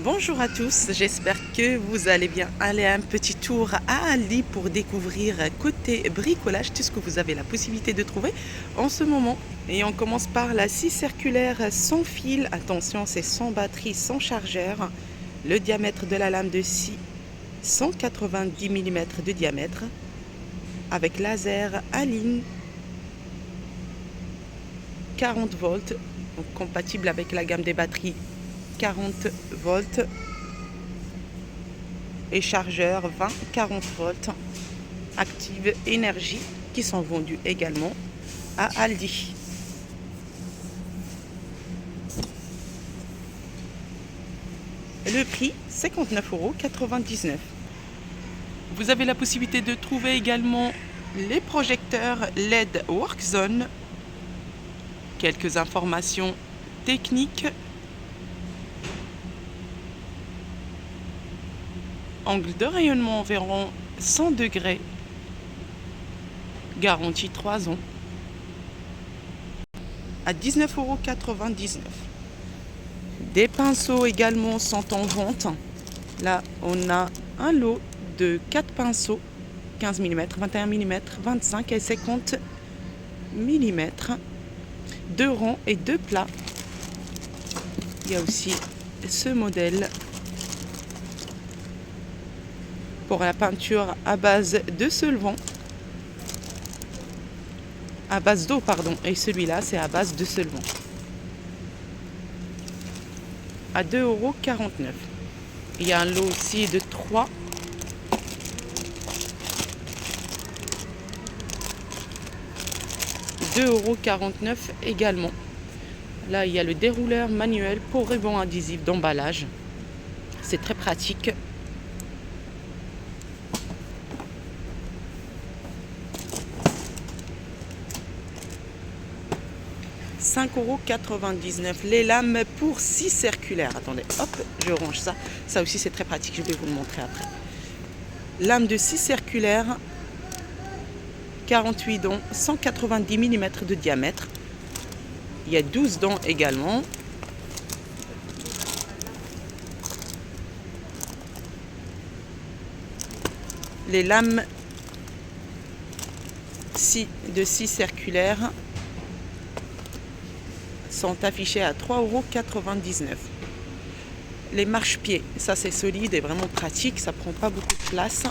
Bonjour à tous, j'espère que vous allez bien. Allez un petit tour à Aldi pour découvrir côté bricolage tout ce que vous avez la possibilité de trouver en ce moment. Et on commence par la scie circulaire sans fil. Attention, c'est sans batterie, sans chargeur. Le diamètre de la lame de scie, 190 mm de diamètre. Avec laser à ligne, 40 volts, donc compatible avec la gamme des batteries 40 volts et chargeur 20-40 volts Active Énergie qui sont vendus également à Aldi. Le prix 59,99 €. Vous avez la possibilité de trouver également les projecteurs LED WorkZone. Quelques informations techniques. Angle de rayonnement environ 100 degrés. Garantie 3 ans. À 19,99 €. Des pinceaux également sont en vente. Là, on a un lot de 4 pinceaux, 15 mm, 21 mm, 25 et 50 mm. 2 ronds et 2 plats. Il y a aussi ce modèle pour la peinture à base de solvant. À base d'eau, pardon. Et celui-là, c'est à base de solvant. À 2,49 €. Il y a un lot aussi de 3. €2,49 également. Là, il y a le dérouleur manuel pour ruban adhésif d'emballage. C'est très pratique. €5,99 €. Les lames pour scie circulaire. Attendez, hop, je range ça. Ça aussi, c'est très pratique. Je vais vous le montrer après. Lame de scie circulaire, 48 dents, 190 mm de diamètre. Il y a 12 dents également. Les lames de scie circulaire sont affichées à €3,99 €. Les marche-pieds, ça c'est solide et vraiment pratique, ça prend pas beaucoup de place.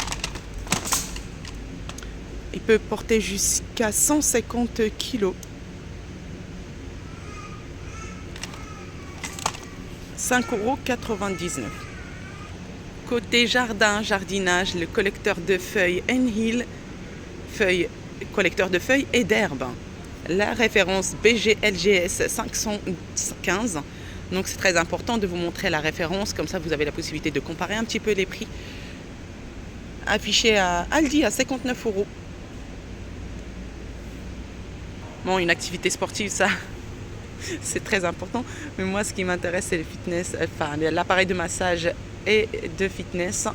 Il peut porter jusqu'à 150 kg. 5,99 €. Côté jardin, jardinage, le collecteur de feuilles Enhill, collecteur de feuilles et d'herbes. La référence BGLGS 515. Donc c'est très important de vous montrer la référence, comme ça vous avez la possibilité de comparer un petit peu les prix. Affiché à Aldi à 59 €. Bon, une activité sportive, ça, c'est très important. Mais moi, ce qui m'intéresse, c'est le fitness, enfin l'appareil de massage et de fitness.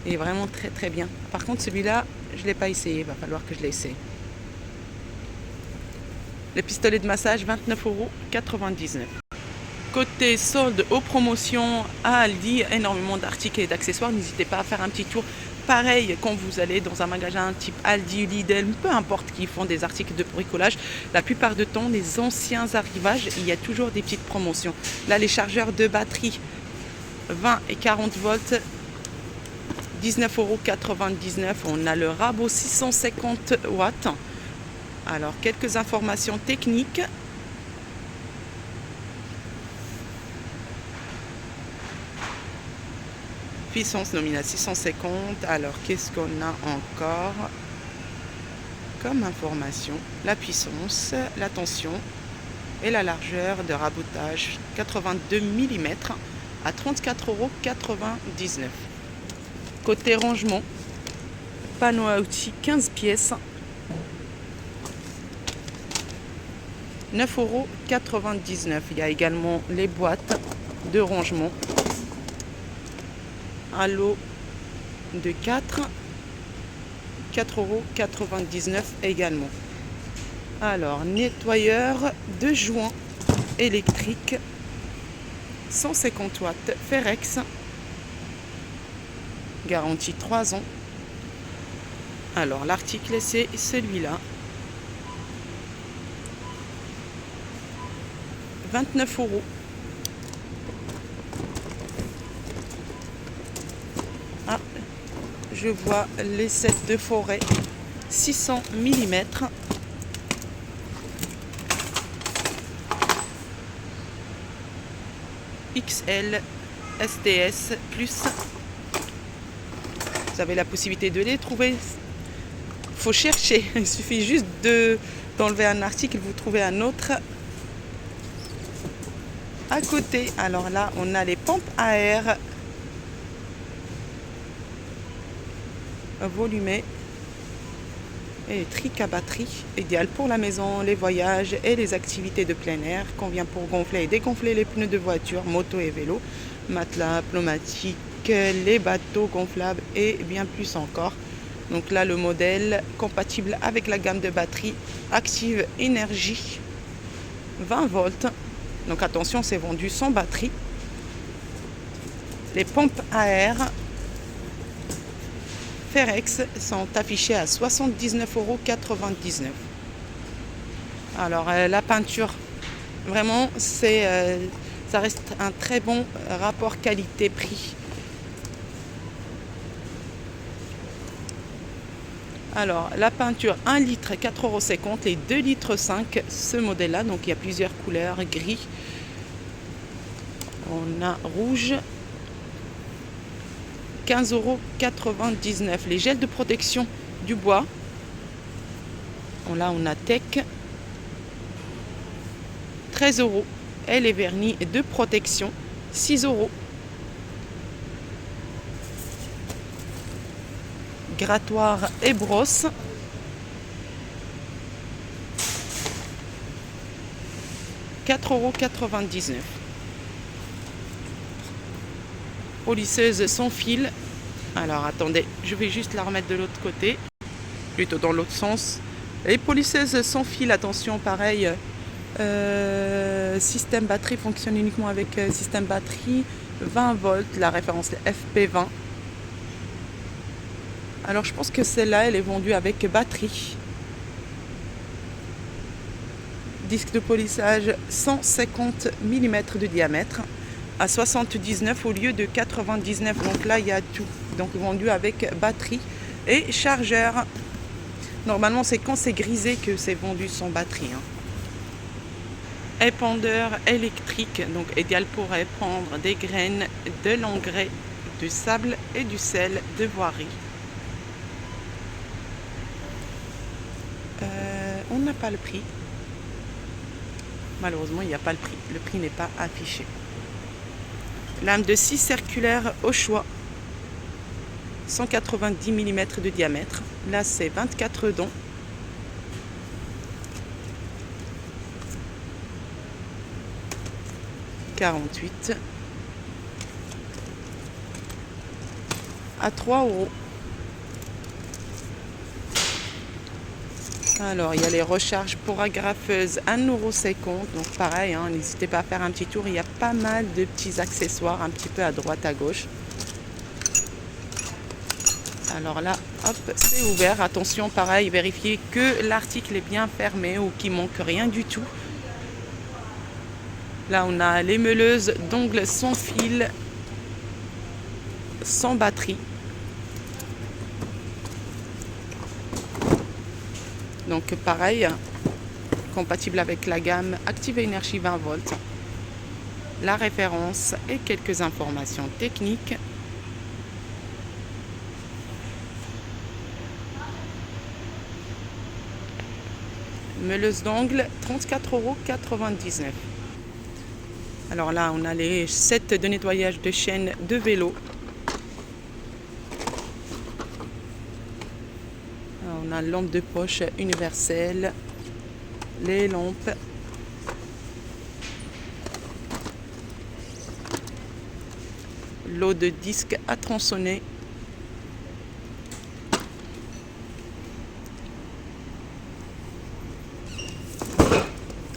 Il est vraiment très très bien. Par contre, celui-là, je ne l'ai pas essayé. Il va falloir que je l'essaie. Le pistolet de massage, 29,99 €. Côté solde aux promotions à Aldi, énormément d'articles et d'accessoires. N'hésitez pas à faire un petit tour. Pareil, quand vous allez dans un magasin type Aldi, Lidl, peu importe, qui font des articles de bricolage, la plupart du temps, les anciens arrivages, il y a toujours des petites promotions. Là, les chargeurs de batterie, 20 et 40 volts, 19,99 €. On a le rabot 650 watts. Alors, quelques informations techniques. Puissance nominale 650. Alors, qu'est-ce qu'on a encore comme information? La puissance, la tension et la largeur de rabotage, 82 mm à 34,99 €. Côté rangement, panneau à outils 15 pièces, 9,99 €. Il y a également les boîtes de rangement. Un lot de 4,99 € également. Alors, nettoyeur de joints électrique, 150 watts Ferex, garantie 3 ans. Alors l'article c'est celui-là, 29 €. Ah, je vois les sets de forêt 600 mm. XL STS plus. Vous avez la possibilité de les trouver. Faut chercher, il suffit juste d'enlever un article, vous trouvez un autre à côté. Alors là, on a les pompes à air volumées et trique à batterie, idéal pour la maison, les voyages et les activités de plein air. Convient pour gonfler et dégonfler les pneus de voiture, moto et vélo, matelas, pneumatiques, les bateaux gonflables et bien plus encore. Donc là, le modèle compatible avec la gamme de batterie Active Energy 20 volts. Donc attention, c'est vendu sans batterie. Les pompes à air Ferex sont affichées à 79,99 €. Alors la peinture, vraiment, ça reste un très bon rapport qualité-prix. Alors, la peinture 1 litre 4,50 €, les 2 litres 5, ce modèle-là. Donc, il y a plusieurs couleurs, gris. On a rouge, 15,99 €. Les gels de protection du bois. Là, on a Tech, 13 €. Et les vernis de protection, 6 €. Grattoir et brosse, 4,99 €. Polisseuse sans fil. Alors attendez, je vais juste la remettre de l'autre côté, plutôt dans l'autre sens. Les polisseuses sans fil, attention, pareil, système batterie fonctionne uniquement avec système batterie 20 volts, la référence FP20. Alors je pense que celle-là, elle est vendue avec batterie. Disque de polissage 150 mm de diamètre à 79 au lieu de 99. Donc là, il y a tout. Donc vendu avec batterie et chargeur. Normalement, c'est quand c'est grisé que c'est vendu sans batterie. Épandeur électrique, donc idéal pour épandre des graines, de l'engrais, du sable et du sel de voirie. On n'a pas le prix. Malheureusement, il n'y a pas le prix. Le prix n'est pas affiché. Lame de scie circulaire au choix. 190 mm de diamètre. Là, c'est 24 dents. « 48 à 3 €. Alors, il y a les recharges pour agrafeuses, 1,50 €. Donc, pareil, n'hésitez pas à faire un petit tour. Il y a pas mal de petits accessoires un petit peu à droite, à gauche. Alors là, hop, c'est ouvert. Attention, pareil, vérifiez que l'article est bien fermé ou qu'il manque rien du tout. Là, on a les meuleuses d'ongles sans fil, sans batterie. Donc pareil, compatible avec la gamme Active Energy 20 volts. La référence et quelques informations techniques. Meuleuse d'ongles, 34,99 €. Alors là, on a les sets de nettoyage de chaînes de vélo. On a lampe de poche universelle, les lampes, lot de disques à tronçonner,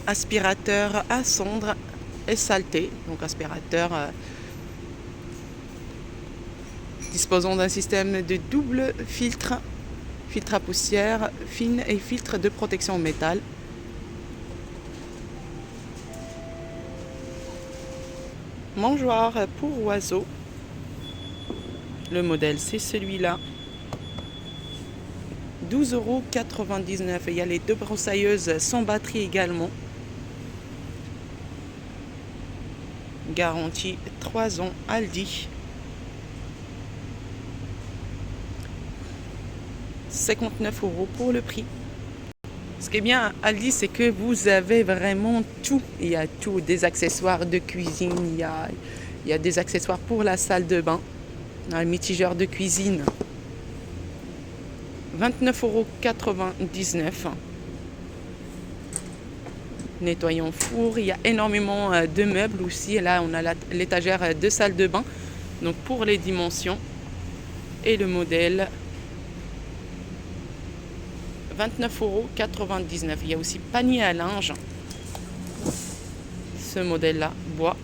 aspirateur à cendre, et saleté, donc aspirateur disposant d'un système de double filtre à poussière fine et filtre de protection au métal. Mangeoire pour oiseaux. Le modèle c'est celui-là. 12,99 €. Il y a les deux broussailleuses sans batterie également. Garantie 3 ans Aldi. 59 € pour le prix. Ce qui est bien à Aldi, c'est que vous avez vraiment tout. Il y a tout, des accessoires de cuisine, il y a des accessoires pour la salle de bain, un mitigeur de cuisine. 29,99 €. Nettoyant four, il y a énormément de meubles aussi. Là, on a l'étagère de salle de bain, donc pour les dimensions et le modèle. 29,99 €. Il y a aussi panier à linge. Ce modèle-là, bois.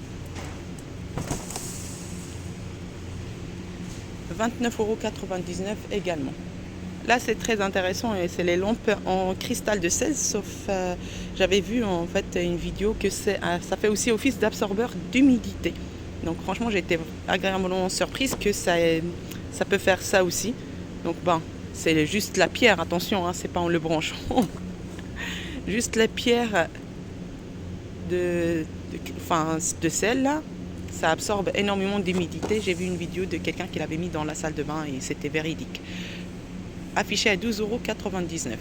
29,99 € également. Là, c'est très intéressant et c'est les lampes en cristal de 16, sauf j'avais vu en fait une vidéo que ça fait aussi office d'absorbeur d'humidité. Donc franchement, j'ai été agréablement surprise que ça peut faire ça aussi. Donc bon, c'est juste la pierre, attention, hein, c'est pas en le branchant. Juste la pierre de sel là, ça absorbe énormément d'humidité. J'ai vu une vidéo de quelqu'un qui l'avait mis dans la salle de bain et c'était véridique. Affiché à 12,99 €.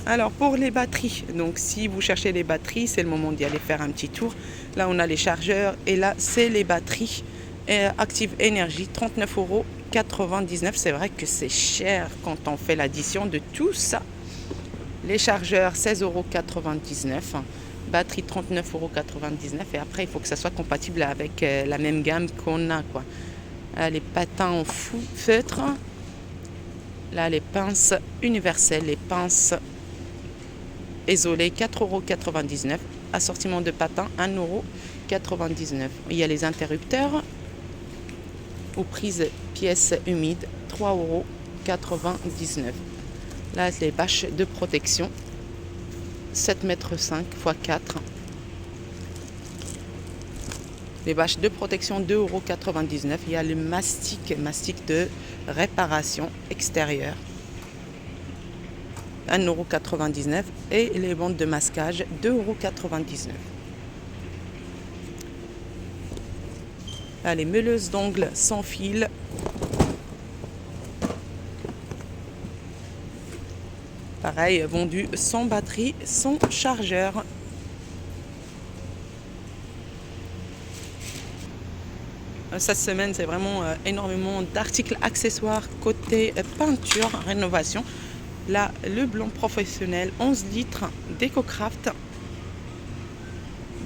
Alors pour les batteries, donc si vous cherchez les batteries, c'est le moment d'y aller faire un petit tour. Là on a les chargeurs et là c'est les batteries Active Energy, 39,99 €. C'est vrai que c'est cher quand on fait l'addition de tout ça. Les chargeurs 16,99 €, batterie 39,99 € et après il faut que ça soit compatible avec la même gamme qu'on a quoi. Les patins en feutre. Là, les pinces universelles, les pinces isolées, 4,99 €. Assortiment de patins, 1,99 €. Il y a les interrupteurs aux prises pièces humides, 3,99 €. Là, les bâches de protection, 7,5 m x 4. Les bâches de protection, 2,99 €. Il y a le mastic de réparation extérieure, 1,99 € et les bandes de masquage, 2,99 €. Là, les meuleuses d'ongles sans fil, pareil, vendues sans batterie, sans chargeur. Cette semaine, c'est vraiment énormément d'articles accessoires côté peinture, rénovation. Là, le blanc professionnel, 11 litres, DecoCraft,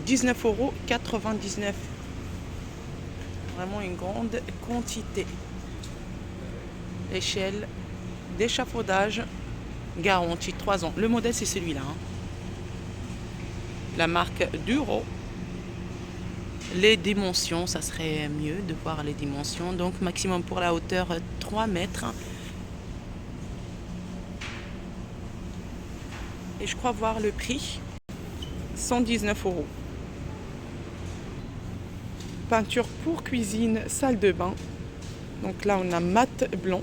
19,99 €. Vraiment une grande quantité. Échelle d'échafaudage, garantie 3 ans. Le modèle, c'est celui-là. Hein. La marque Duro. Les dimensions, ça serait mieux de voir les dimensions. Donc maximum pour la hauteur 3 mètres. Et je crois voir le prix, 119 €. Peinture pour cuisine, salle de bain. Donc là on a mat blanc.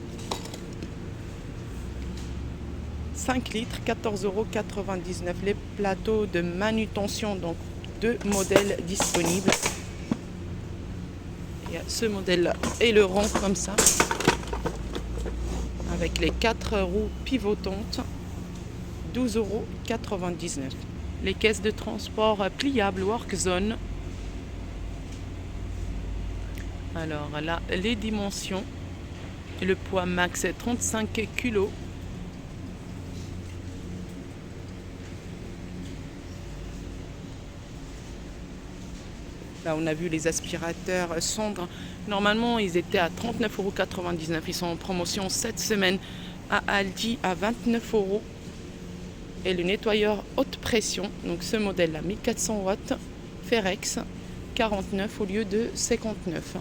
5 litres, 14,99 €. Les plateaux de manutention, donc 2 modèles disponibles. Il y a ce modèle-là et le rond comme ça, avec les 4 roues pivotantes, 12,99 €. Les caisses de transport pliables Workzone. Alors là, les dimensions, le poids max 35 kg. Là, on a vu les aspirateurs cendres. Normalement, ils étaient à 39,99 €. Ils sont en promotion cette semaine à Aldi à 29 €. Et le nettoyeur haute pression, donc ce modèle-là, 1400 watts, Ferex 49 au lieu de 59.